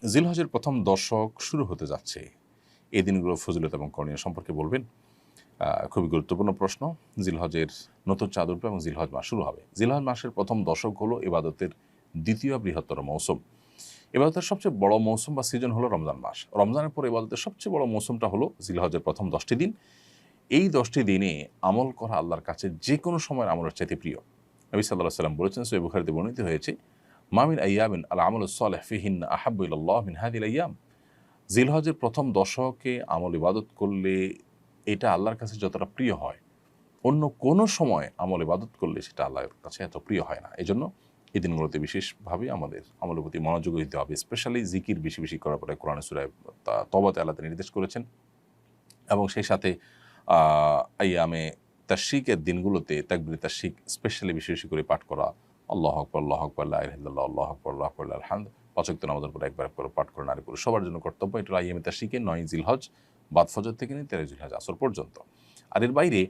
জিলহজের প্রথম দশক শুরু হতে যাচ্ছে। এই দিনগুলোর ফজিলত এবং করণীয় সম্পর্কে বলবেন। খুবই গুরুত্বপূর্ণ প্রশ্ন। জিলহজের নতুন চাঁদ উঠবে এবং জিলহজ মাস শুরু হবে। জিলহজ মাসের প্রথম দশক হলো ইবাদতের দ্বিতীয় বৃহত্তর মৌসুম। ইবাদতের সবচেয়ে বড় মৌসুম বা সিজন হলো রমজান মাস। রমজানের পর ইবাদতের সবচেয়ে বড় মৌসুমটা হলো জিলহজের প্রথম 10টি দিন। এই 10টি দিনে আমল করা আল্লাহর কাছে যে কোনো সময়ের আমলের চাইতে প্রিয়। নবী সাল্লাল্লাহু আলাইহি ওয়াসাল্লাম বলেছেন, সহিহ বুখারীতে বর্ণিত হয়েছে, মা মিন আইয়ামিন আল আমালুস সালিহ ফিহিন্না আহাব্বু ইলাল্লাহ মিন হাযিহিল আইয়াম। জিলহজের প্রথম দশকে আমল ইবাদত করলে এটা আল্লাহর কাছে যতটা প্রিয় হয়, অন্য কোনো সময় আমল ইবাদত করলে সেটা আল্লাহর কাছে এত প্রিয় হয় না। এজন্য এই দিনগুলোতে বিশেষভাবে আমাদের আমলের প্রতি মনোযোগী দিতে হবে। স্পেশালি জিকির বেশি বেশি করার পরে কোরআন সূরায় তওবাতে আল্লাহ নির্দেশ করেছেন এবং সেই সাথে আইয়ামে তাশরিকের দিনগুলোতে তাকবীরে তাশরিক স্পেশালি বেশি বেশি করে পাঠ করা, আল্লাহু আকবার, আল্লাহু আকবার, লা ইলাহা ইল্লাল্লাহ, আল্লাহু আকবার, আল্লাহু আকবার, লিল হামদ। ৫ ওয়াক্ত নামাজের পরে একবার করে পাঠ করে নারী পুরুষ সবার জন্য কর্তব্য। এটা হলো আইয়ামে তাশরিকে ৯ জিলহজ বাদ ফজর থেকে নিয়ে ১৩ জিলহজ আসর পর্যন্ত। আর এর বাইরে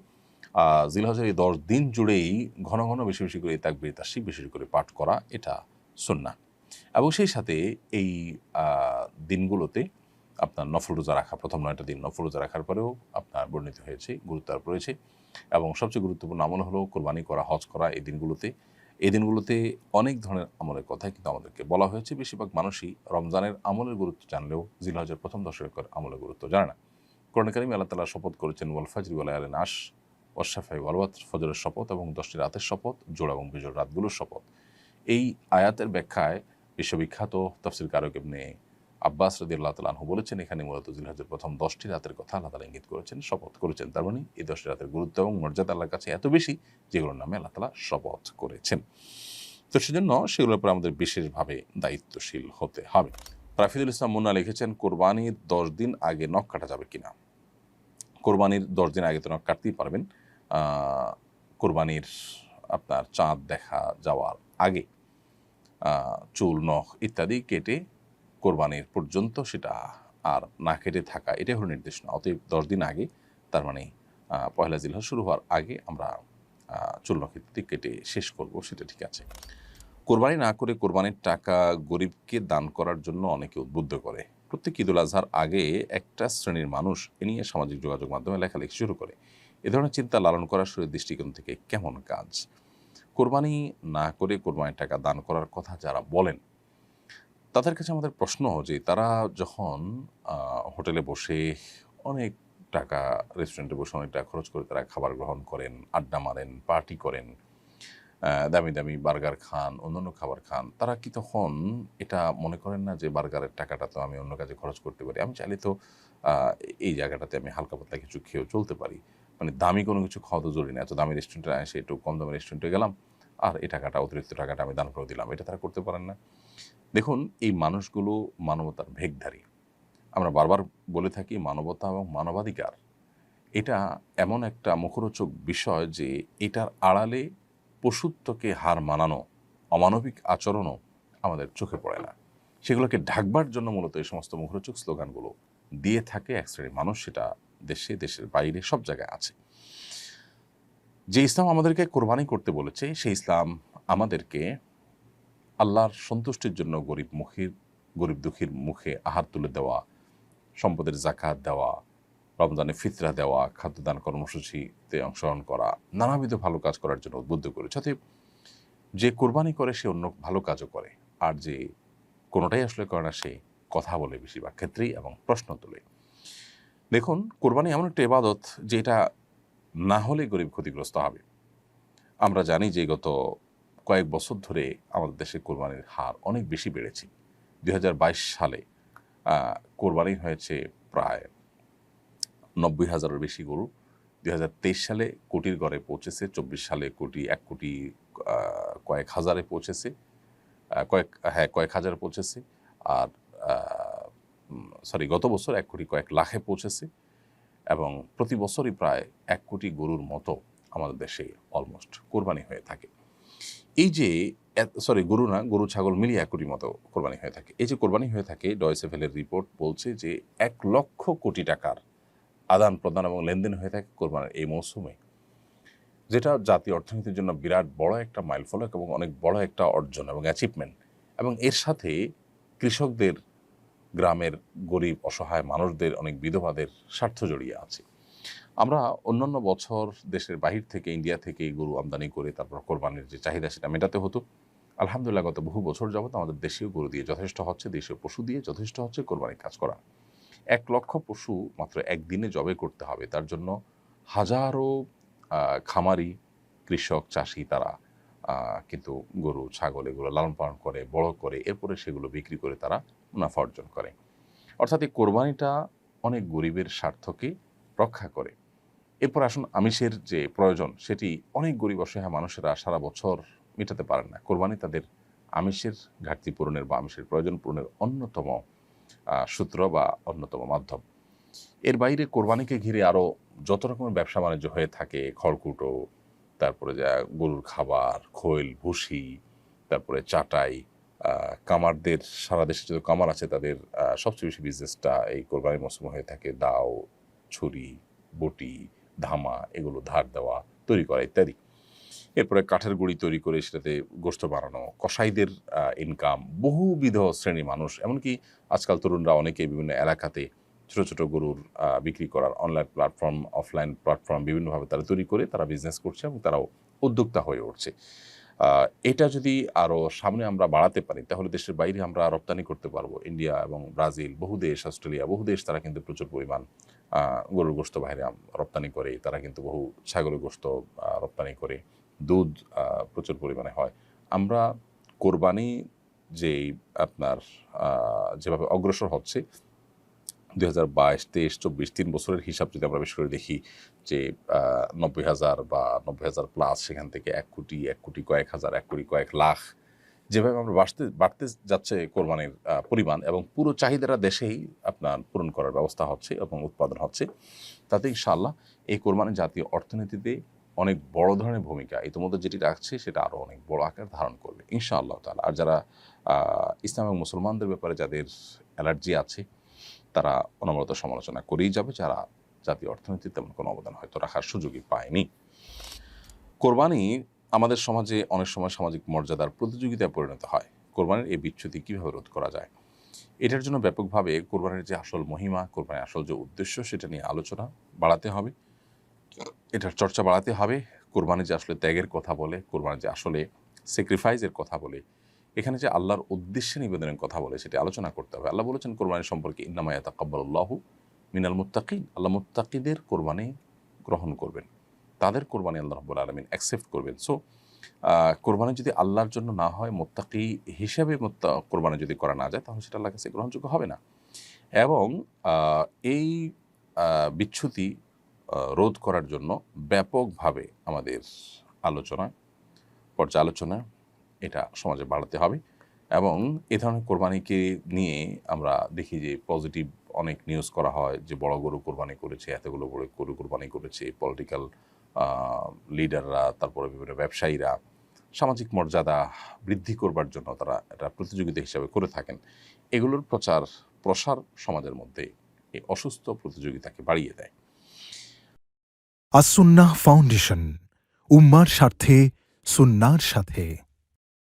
জিলহজের এই ১০ দিন জুড়েই ঘন ঘন বেশি বেশি করে তাকবীরে তাশরিক বেশি বেশি করে পাঠ করা এটা সুন্নাহ। এবং সেই সাথে এই দিনগুলোতে আপনার নফল রোজা রাখা, প্রথম ৯টা দিন নফল রোজা রাখার পরেও আপনার বর্ণিত হয়েছে, গুরুত্ব আরোপ রয়েছে। এবং সবচেয়ে গুরুত্বপূর্ণ আমল হলো কোরবানি করা, হজ করা এই দিনগুলোতে। এই দিনগুলোতে অনেক ধরনের আমলের কথাই কিন্তু আমাদেরকে বলা হয়েছে। বেশিরভাগ মানুষই রমজানের আমলের গুরুত্ব জানলেও জিলহজের প্রথম দশকের আমলের গুরুত্ব জানে না। কোরআনে কারিমে আল্লাহ তাআলা শপথ করেছেন, ওয়াল ফাজরি ওয়া লায়ালিন আশর ওয়াশ শাফা'i ওয়াল ওয়াতর, ফজরের শপথ এবং 10টি রাতের শপথ, জোড়া এবং বিজোড় রাতগুলোর শপথ। এই আয়াতের ব্যাখ্যায় বিশ্ববিখ্যাত তাফসীর কারক ইবনে আব্বাস রাদিয়াল্লাহু তাআলা আনহু বলেছেন, এখানে মূলত জিলহজের প্রথম 10টি রাতের কথা আল্লাহ তাআলা ইঙ্গিত করেছেন, শপথ করেছেন। তার মানে এই 10টি রাতের গুরুত্ব এবং মর্যাদা আল্লাহর কাছে এত বেশি, যেগুলোর নামে আল্লাহ তাআলা শপথ করেছেন। তো সেজন্য সেগুলোর উপর আমাদের বিশেষভাবে দায়িত্বশীল হতে হবে। রাফিদুল ইসলাম মুন্না লিখেছেন, কোরবানির 10 দিন আগে নখ কাটা যাবে কিনা? কোরবানির 10 দিন আগে তো নখ কাটতেই পারবেন। কোরবানির আপনার চাঁদ দেখা যাওয়ার আগে চুল, নখ ইত্যাদি কেটে কোরবানির পর্যন্ত সেটা আর না কেটে থাকা, এটাই হলো নির্দেশ না। অতএব 10 দিন আগে, তার মানে পহেলা জিলহজ শুরু হওয়ার আগে আমরা চুল, নখ ইত্যাদি কেটে শেষ করব, সেটা ঠিক আছে। কোরবানি না করে কোরবানির টাকা গরিবকে দান করার জন্য অনেকে উদ্বুদ্ধ করে। প্রত্যেক ঈদুল আজহার আগে একটা শ্রেণীর মানুষ এ নিয়ে সামাজিক যোগাযোগ মাধ্যমে লেখালেখি শুরু করে। এ ধরনের চিন্তা লালন করা শরীর দৃষ্টিকোণ থেকে কেমন কাজ? কোরবানি না করে কোরবানির টাকা দান করার কথা যারা বলেন, তাদের কাছে আমাদের প্রশ্ন যে তারা যখন হোটেলে বসে অনেক টাকা, রেস্টুরেন্টে বসে অনেক টাকা খরচ করে তারা খাবার গ্রহণ করেন, আড্ডা মারেন, পার্টি করেন, দামি দামি বার্গার খান, অন্যান্য খাবার খান, তারা কি তখন এটা মনে করেন না যে বার্গারের টাকাটা তো আমি অন্য কাজে খরচ করতে পারি, আমি চাইলে তো এই জায়গাটাতে আমি হালকা পাতলা কিছু খেয়েও চলতে পারি, মানে দামি কোনো কিছু খাওয়া তো জরুরি না, এত দামি রেস্টুরেন্টে এসে একটু কম দামি রেস্টুরেন্টে গেলাম আর এই টাকাটা, অতিরিক্ত টাকাটা আমি দান করে দিলাম, এটা তারা করতে পারেন না? দেখুন, এই মানুষগুলো মানবতার ভেকধারী। আমরা বারবার বলে থাকি, মানবতা এবং মানবাধিকার এটা এমন একটা মুখরোচক বিষয় যে এটার আড়ালে পশুত্বকে হার মানানো অমানবিক আচরণও আমাদের চোখে পড়ে না। সেগুলোকে ঢাকবার জন্য মূলত এই সমস্ত মুখরোচক স্লোগানগুলো দিয়ে থাকে এক শ্রেণীর মানুষ, সেটা দেশে, দেশের বাইরে সব জায়গায় আছে। যে ইসলাম আমাদেরকে কোরবানি করতে বলেছে, সেই ইসলাম আমাদেরকে আল্লাহর সন্তুষ্টির জন্য গরিব দুঃখীর মুখে আহার তুলে দেওয়া, সম্পদের জাকাত দেওয়া, রমজানে ফিতরা দেওয়া, খাদ্যদান কর্মসূচিতে অংশগ্রহণ করা, নানাবিধ ভালো কাজ করার জন্য উদ্বুদ্ধ করেছে। অতএব যে কোরবানি করে সে অন্য ভালো কাজও করে, আর যে কোনোটাই আসলে করে না সে কথা বলে বেশিরভাগ ক্ষেত্রেই এবং প্রশ্ন তোলে। দেখুন, কোরবানি এমন একটা ইবাদত যেটা না হলে গরিব ক্ষতিগ্রস্ত হবে। আমরা জানি যে গত কয়েক বছর ধরে আমাদের দেশে কোরবানির হার অনেক বেশি বেড়েছে। 2022 সালে কোরবানি হয়েছে প্রায় 90,000-এর বেশি গরু। 2023 সালে কোটির ঘরে পৌঁছেছে, 24 সালে এক কোটি কয়েক হাজারে পৌঁছেছে, কয়েক হাজারে পৌঁছেছে। আর গত বছর 1 কোটি কয়েক লাখে পৌঁছেছে এবং প্রতি বছরই প্রায় 1 কোটি গরুর মতো আমাদের দেশে অলমোস্ট কোরবানি হয়ে থাকে। এই যে গরু না, গরু ছাগল মিলিয়ে 1 কোটির মতো কোরবানি হয়ে থাকে। এই যে কোরবানি হয়ে থাকে, ডয়েচে ভেলের রিপোর্ট বলছে যে 1 লক্ষ কোটি টাকার আদান প্রদান এবং লেনদেন হয়ে থাকে কোরবানির এই মৌসুমে, যেটা জাতীয় অর্থনীতির জন্য বিরাট বড় একটা মাইলফলক এবং অনেক বড় একটা অর্জন এবং অ্যাচিভমেন্ট। এবং এর সাথে কৃষকদের গ্রামের গরিব অসহায় মানুষদের, অনেক বিধবাদের স্বার্থ জড়িয়ে আছে। আমরা অন্যান্য বছর দেশের বাহির থেকে, ইন্ডিয়া থেকে গরু আমদানি করে তারপর কোরবানির যে চাহিদা সেটা মেটাতে হতো। আলহামদুলিল্লাহ গত বহু বছর যাবত আমাদের দেশীয় গরু দিয়ে যথেষ্ট হচ্ছে, দেশীয় পশু দিয়ে যথেষ্ট হচ্ছে কোরবানির কাজ করা। ১ লক্ষ পশু মাত্র একদিনে জবে করতে হবে, তার জন্য হাজারো খামারি, কৃষক, চাষি তারা কিন্তু গরু, ছাগল এগুলো লালন পালন করে, বড় করে, এরপরে সেগুলো বিক্রি করে তারা মুনাফা অর্জন করে। অর্থাৎ এই কোরবানিটা অনেক গরিবের স্বার্থকে রক্ষা করে। এরপর আসুন, আমিষের যে প্রয়োজন সেটি অনেক গরিব অসহায় মানুষেরা সারা বছর মেটাতে পারেন না। কোরবানি তাদের আমিষের ঘাটতি পূরণের বা আমিষের প্রয়োজন পূরণের অন্যতম সূত্র বা অন্যতম মাধ্যম। এর বাইরে কোরবানিকে ঘিরে আরও যত রকমের ব্যবসা বাণিজ্য হয়ে থাকে, খড়কুটো, তারপরে যা গরুর খাবার, খৈল, ভুসি, তারপরে চাটাই, কামারদের, সারা দেশে যত কামার আছে তাদের সবচেয়ে বেশি বিজনেসটা এই কোরবানির মৌসুমে হয়ে থাকে। দাও, ছুরি, বটি, ধামা এগুলো ধার দেওয়া, তৈরি করা ইত্যাদি। এরপরে কাঠের গুঁড়ি তৈরি করে সেটাতে গোশত বানানো, কসাইদের ইনকাম, বহুবিধ শ্রেণীর মানুষ, এমনকি আজকাল তরুণরা অনেকে বিভিন্ন এলাকাতে ছোট ছোট গরুর বিক্রি করার অনলাইন প্ল্যাটফর্ম, অফলাইন প্ল্যাটফর্ম বিভিন্নভাবে তারা তৈরি করে তারা বিজনেস করছে এবং তারাও উদ্যোক্তা হয়ে উঠছে। এটা যদি আরও সামনে আমরা বাড়াতে পারি তাহলে দেশের বাইরে আমরা রপ্তানি করতে পারবো। ইন্ডিয়া এবং ব্রাজিল, বহু দেশ, অস্ট্রেলিয়া, বহু দেশ তারা কিন্তু প্রচুর পরিমাণ গরুর গোশত বাইরে রপ্তানি করে। তারা কিন্তু বহু ছাগলের গোশত রপ্তানি করে। দুধ প্রচুর পরিমাণে হয়। আমরা কোরবানি যেই আপনার যেভাবে অগ্রসর হচ্ছে 2022, 23, 24, 3 বছরের হিসাব যদি আমরা বেশ করে দেখি যে 90,000 বা 90,000 প্লাস, সেখান থেকে 1 কোটি, 1 কোটি কয়েক হাজার, 1 কোটি কয়েক লাখ, যেভাবে আমরা বাড়তে যাচ্ছে কোরবানির পরিমাণ এবং পুরো চাহিদাটা দেশেই আপনার পূরণ করার ব্যবস্থা হচ্ছে এবং উৎপাদন হচ্ছে, তাতে ইনশাআল্লাহ এই কোরবানি জাতীয় অর্থনীতিতে অনেক বড় ধরনের ভূমিকা ইতিমধ্যে যেটি রাখছে সেটা আরও অনেক বড় আকার ধারণ করবে ইনশাআল্লাহ তাআলা। আর যারা ইসলাম এবং মুসলমানদের ব্যাপারে যাদের অ্যালার্জি আছে তারা অনবরত সমালোচনা করেই যাবে, যারা জাতীয় অর্থনীতিতে তেমন কোনো অবদান হয়তো রাখার সুযোগই পায়নি। কোরবানি আমাদের সমাজে অনেক সময় সামাজিক মর্যাদার প্রতিযোগিতায় পরিণত হয়। কোরবানির এই বিচ্যুতি কীভাবে রোধ করা যায়? এটার জন্য ব্যাপকভাবে কোরবানির যে আসল মহিমা, কোরবানির আসল যে উদ্দেশ্য সেটা নিয়ে আলোচনা বাড়াতে হবে, এটার চর্চা বাড়াতে হবে। কোরবানি যে আসলে ত্যাগের কথা বলে, কোরবানি যে আসলে স্যাক্রিফাইসের কথা বলে, এখানে যে আল্লাহর উদ্দেশ্যে নিবেদনের কথা বলে সেটি আলোচনা করতে হবে। আল্লাহ বলেছেন কোরবানি সম্পর্কে, ইন্নামা ইয়াতাকাব্বালুল্লাহু মিনাল মুত্তাকিন, আল্লাহ মুত্তাকিদের কোরবানি গ্রহণ করবেন, তাদের কোরবানি আল্লাহ রাব্বুল আলামিন অ্যাকসেপ্ট করবেন। সো কোরবানি যদি আল্লাহর জন্য না হয়, মুত্তাকি হিসেবে কোরবানি যদি করা না যায়, তাহলে সেটা আল্লাহর কাছে গ্রহণযোগ্য হবে না। এবং এই বিচ্যুতি রোধ করার জন্য ব্যাপকভাবে আমাদের পর্যালোচনা এটা সমাজে বাড়াতে হবে। এবং এ ধরনের কোরবানিকে নিয়ে আমরা দেখি যে পজিটিভ অনেক নিউজ করা হয় যে বড় গরু কোরবানি করেছে, এতগুলো বড় গরু কোরবানি করেছে, পলিটিক্যাল লিডাররা, তারপরে বিভিন্ন ব্যবসায়ীরা সামাজিক মর্যাদা বৃদ্ধি করবার জন্য তারা এটা প্রতিযোগিতা হিসাবে করে থাকেন। এগুলোর প্রসার সমাজের মধ্যে এই অসুস্থ প্রতিযোগিতাকে বাড়িয়ে দেয়। আস-সুন্নাহ ফাউন্ডেশন, উম্মার স্বার্থে সুন্নাহর সাথে।